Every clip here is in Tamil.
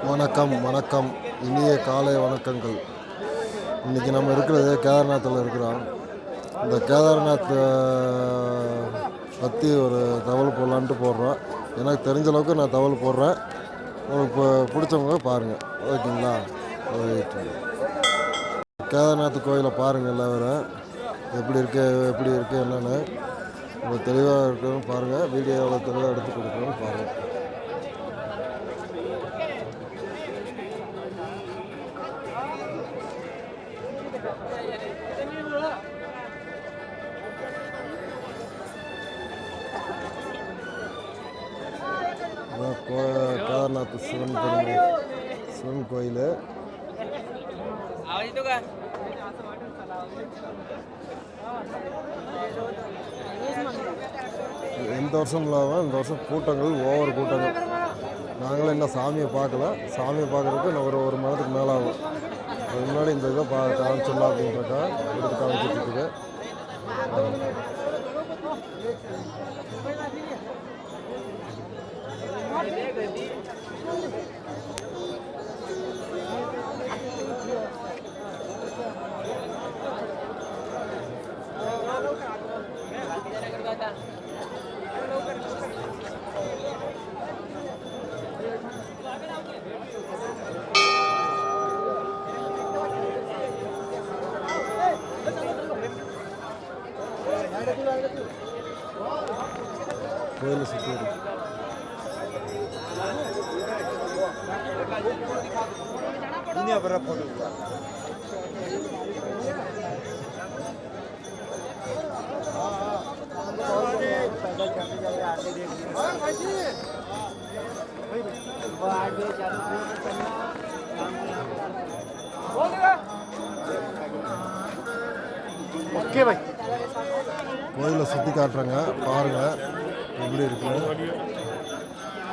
வணக்கம் வணக்கம் இனிய காலை வணக்கங்கள். இன்றைக்கி நம்ம இருக்கிறது கேதார்நாத்தில் இருக்கிறோம். இந்த கேதார்நாத்தை பற்றி ஒரு தகவல் போடலான்ட்டு போடுறோம். எனக்கு தெரிஞ்ச அளவுக்கு நான் தகவல் போடுறேன். உங்களுக்கு பிடிச்சவங்க பாருங்கள், ஓகேங்களா? கேதார்நாத் கோயிலை பாருங்கள், எல்லோரும் எப்படி இருக்குது என்னென்னு உங்களுக்கு தெளிவாக இருக்கணும்னு பாருங்கள். வீடியோ எவ்வளோ தெளிவாக எடுத்து கொடுக்கணும்னு பாருங்கள். கேதார்நாத் சிவன் கோயில். எந்த வருஷம் இல்லாமல் இந்த வருஷம் கூட்டங்கள் ஓவர் கூட்டங்கள். நாங்களும் இன்னும் சாமியை பார்க்கல. சாமியை பார்க்குறதுக்கு இன்னும் ஒரு மணத்துக்கு மேலே ஆகும். அதுக்கு முன்னாடி இந்த இதை காமிச்சிடலாம் அப்படின்றக்கா எடுத்து காமிச்சிட்டு கோயிலை சுற்றி இருக்கு. கோயிலை சுற்றி காட்டுறேங்க, பாருங்கள் எப்படி இருக்குன்னு.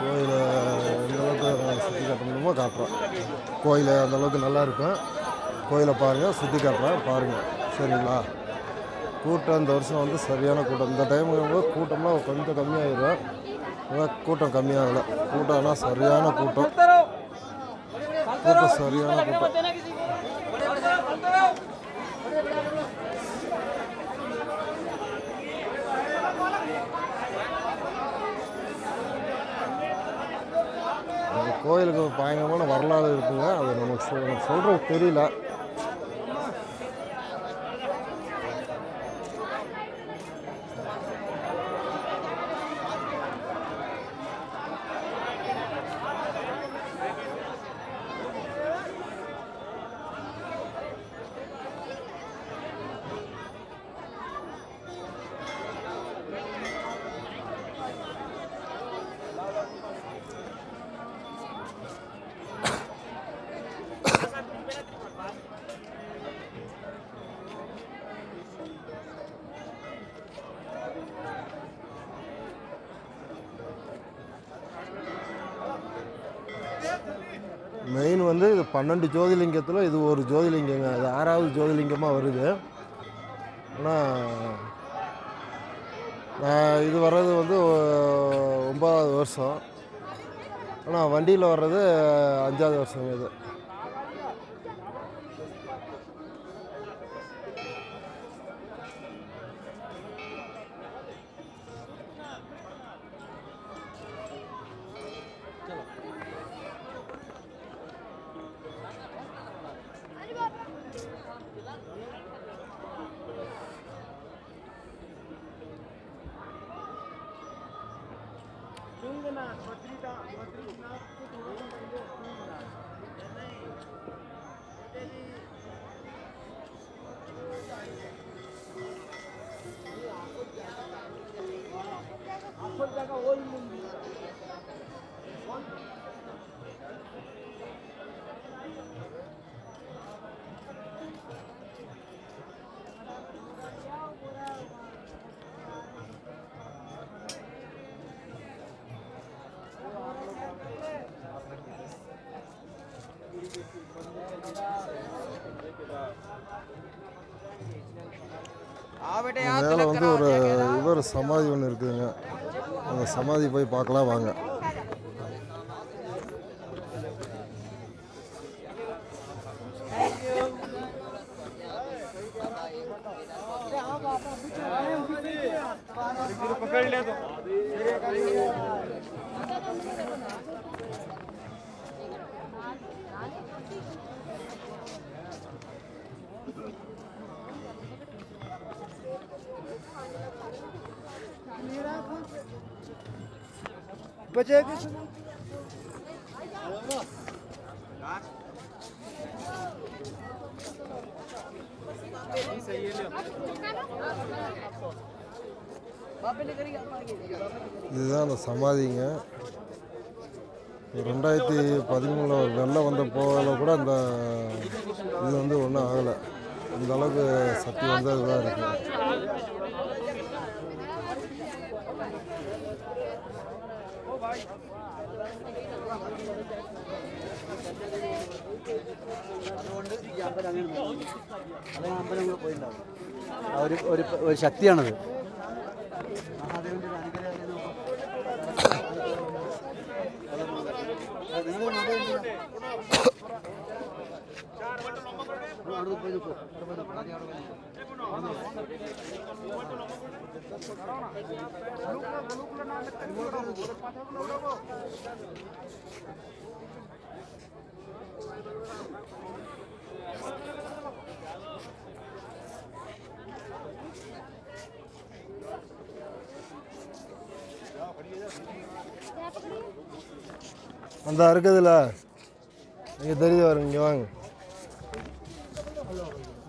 கோயிலை எந்தளவுக்கு சுற்றி காட்ட முடியுமோ காட்டுறோம். கோயில் அந்தளவுக்கு நல்லா இருக்கும். கோயிலை பாருங்கள், சுற்றி காட்டுறேன் பாருங்கள், சரிங்களா? கூட்டம் இந்த வருஷம் வந்து சரியான கூட்டம். இந்த டைமுக்கு கூட்டம்லாம் கொஞ்சம் கம்மியாகிடும். கூட்டம் கம்மியாகலை. கூட்டம் ஆனால் சரியான கூட்டம். சரியான கூட்டம். அந்த கோயிலுக்கு பயங்கரமான வரலாறு இருக்குங்க. அது நமக்கு சொல்கிறது தெரியல. மெயின் வந்து இது 12 ஜோதிலிங்கத்தில் இது ஒரு ஜோதிலிங்கங்க. இது 6வது ஜோதிலிங்கமாக வருது. ஆனால் இது வர்றது வந்து 9வது வருஷம். ஆனால் வண்டியில் வர்றது 5வது வருஷங்க. இது மேலே வந்து ஒரு இவர் சமாதி ஒன்று இருக்குதுங்க. அந்த சமாதி போய் பார்க்கலாம் வாங்க. இதுதான் அந்த சமாதிங்க. 2013 ஒரு வெள்ளம் வந்த போகல கூட அந்த இது வந்து ஒன்றும் ஆகலை. இந்த அளவுக்கு சக்தி வந்து இதுதான் இருக்குது. ഒരു ശക്തിയാണത്. அந்த இருக்குதுல்ல, இங்கே தெரியுது வருங்க, இங்கே வாங்க.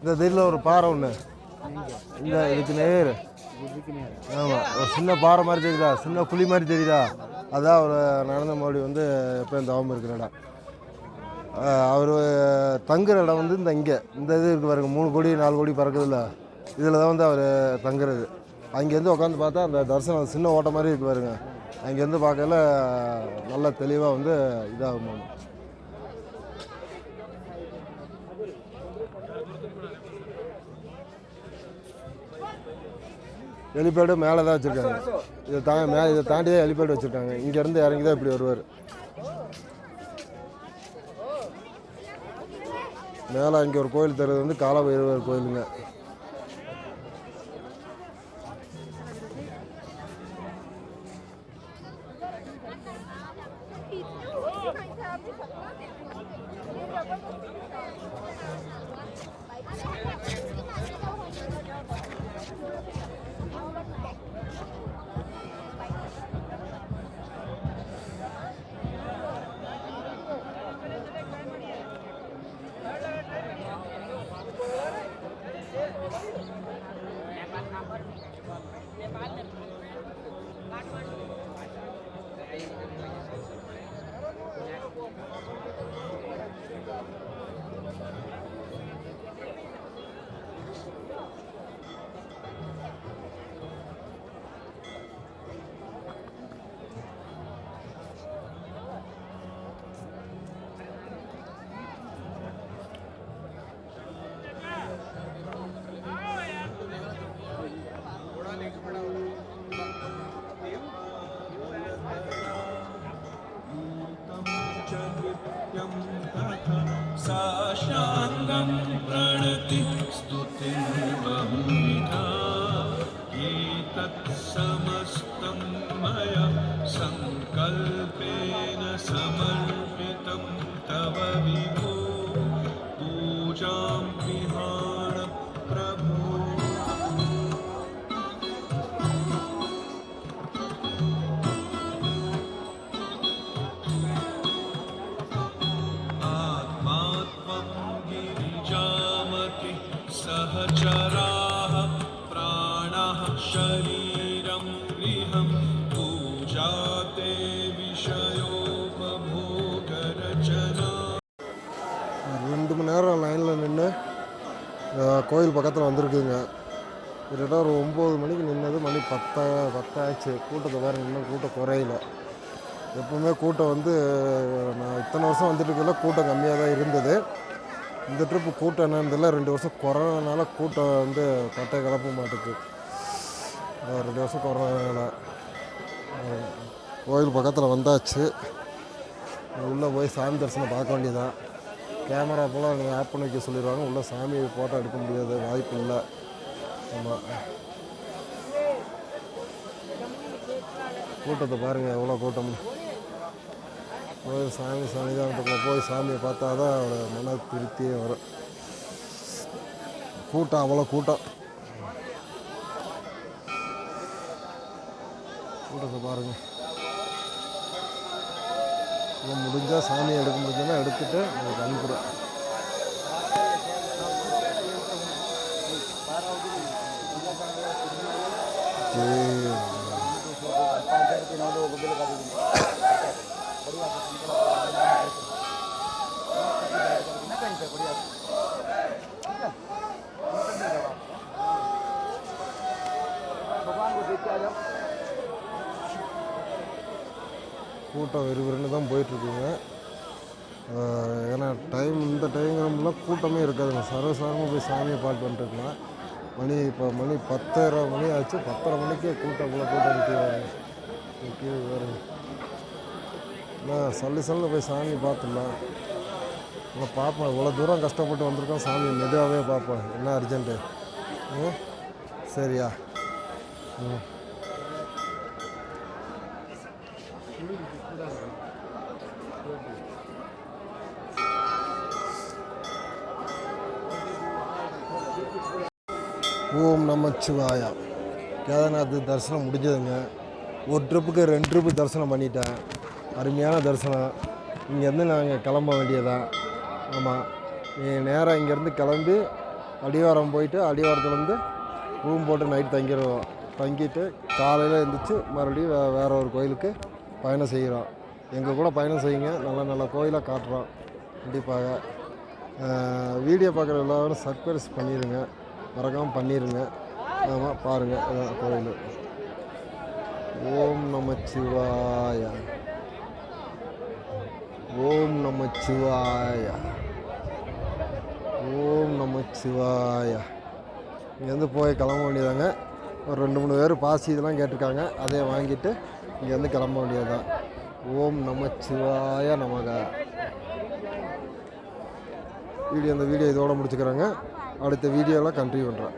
இந்த தெரியல ஒரு பாறை ஒன்று, இந்த இதுக்கு நேர். ஆமாம், ஒரு சின்ன பாறை மாதிரி தெரியுதா, சின்ன குழி மாதிரி தெரியுதா, அதான் அவர் நடந்த மோடி வந்து எப்போ தவம் இருக்கிற இடம். அவர் தங்குற இடம் வந்து இந்த இங்கே இந்த இது இருக்குது பாருங்க, 3 கோடி 4 கோடி பறக்குதுல்ல, இதில் தான் வந்து அவர் தங்குறது. அங்கேருந்து உட்காந்து பார்த்தா அந்த தரிசனம் சின்ன ஓட்ட மாதிரி இருக்கு பாருங்க, அங்கேருந்து பார்க்கல நல்ல தெளிவாக வந்து இதாகும். ஹெலிபேடு மேலே தான் வச்சுருக்காங்க. இதை தாண்டி தான் ஹெலிபேடு வச்சுருக்காங்க. இங்கேருந்து இறங்கி தான் இப்படி வருவார். மேலே அங்கே ஒரு கோயில் தருவது வந்து கால பைரவர் கோயிலுங்க. साशाङ्गं प्रणति स्तुतिं बहुविधा एतत् समस्तं मया सङ्कल्पेन समर्पितं तव विभो पूजां विहार प्रभो सहचराः प्राणः शरीरं गृहं पूजाते विषयोपभोगरचना. 2 மணி நேரம் லைனில் நின்று கோயில் பக்கத்தில் வந்திருக்குங்க. கிட்டத்தட்ட ஒரு 9 மணிக்கு நின்னது, மணி 10 ஆச்சு. கூட்டத்தை பாருங்க, இன்னும் கூட்டம் குறையில. எப்பவுமே கூட்டம் வந்து நான் இத்தனை வருஷம் வந்துட்டு இருக்கல கூட்டம் கம்மியாக தான் இருந்தது. இந்த ட்ரிப்பு கூட்டம் என்னன்னு தெரியல, 2 வருஷம் கொரோனானால கூட்டம் வந்து பட்டை கிளப்ப மாட்டுக்கு. 2 வருஷம் கொரோனானால. கோயில் பக்கத்தில் வந்தாச்சு. உள்ளே போய் சாமி தரிசனம் பார்க்க வேண்டியதான். கேமரா போல் நீங்கள் ஆப் பண்ணி வைக்க சொல்லிடுவாங்க. உள்ளே சாமி ஃபோட்டோ எடுக்க முடியாது, வாய்ப்பு இல்லை. ஆமாம், கூட்டத்தை பாருங்கள் எவ்வளோ கூட்டம். போய் சன்னிதானத்துக்குள்ளே போய் சாமியை பார்த்தா தான் அவரோட மன திருப்தியே வரும். கூட்டம் அவ்வளோ கூட்டம். கூட்டத்தை பாருங்கள். இப்போ முடிஞ்சால் சாமி எடுக்க முடிஞ்சோன்னா எடுத்துகிட்டு உங்களுக்கு அனுப்புகிறேன். கூட்டம் விறுவிறுன்னு தான் போயிட்டுருக்குங்க. ஏன்னா இந்த டைம்லாம் கூட்டமே இருக்காதுங்க. சர்வசாரமாக போய் சாமியை பார்த்து வந்துட்டுருக்கலாம். இப்போ மணி 10:30 மணி ஆச்சு. 10:30 மணிக்கே கூட்டம் நிற்கி வருங்க. சல்லுன்னு போய் சாமி பார்த்துடலாம். இல்லை பார்ப்பேன், இவ்வளோ தூரம் கஷ்டப்பட்டு வந்திருக்கோம், சாமி மெதுவாகவே பார்ப்பேன். என்ன அர்ஜென்ட்டு? சரியா? ஓம் நமச்சிவாயா. கேதார்நாத் தரிசனம் முடிஞ்சதுங்க. ஒரு ட்ரிப்புக்கு 2 ட்ரிப்பு தரிசனம் பண்ணிட்டேன். அருமையான தரிசனம். இங்கேருந்து நாங்கள் கிளம்ப வேண்டியதான். ஆமாம், நேராக இங்கேருந்து கிளம்பி அடிவாரம் போயிட்டு அடிவாரத்துலேருந்து ரூம் போட்டு நைட் தங்கிடுவோம். தங்கிட்டு காலையில் எழுந்திரிச்சு மறுபடியும் வேறு ஒரு கோயிலுக்கு பயணம் செய்கிறோம். எங்கள் கூட பயணம் செய்யுங்க. நல்ல நல்ல கோயிலாக காட்டுறோம் கண்டிப்பாக. வீடியோ பார்க்குற எல்லோரும் சப்ஸ்கிரைப் பண்ணிடுங்க, மறக்காமல் பண்ணிடுங்க. ஆமாம், பாருங்கள், இதான் கோயில். ஓம் நமச்சிவாய. ஓம் நமச்சிவாய. ஓம் நமச்சிவாய. இங்கேருந்து போய் கிளம்ப வேண்டியதாங்க. ஒரு 2-3 பேர் பாசி இதெல்லாம் கேட்டிருக்காங்க. அதை வாங்கிட்டு இங்கேருந்து கிளம்ப வேண்டியதுதான். ஓம் நமச்சிவாய நமக. இந்த வீடியோ இதோடு முடிச்சுக்கிறேங்க. அடுத்த வீடியோவில் கண்டினியூ பண்ணுறேன்.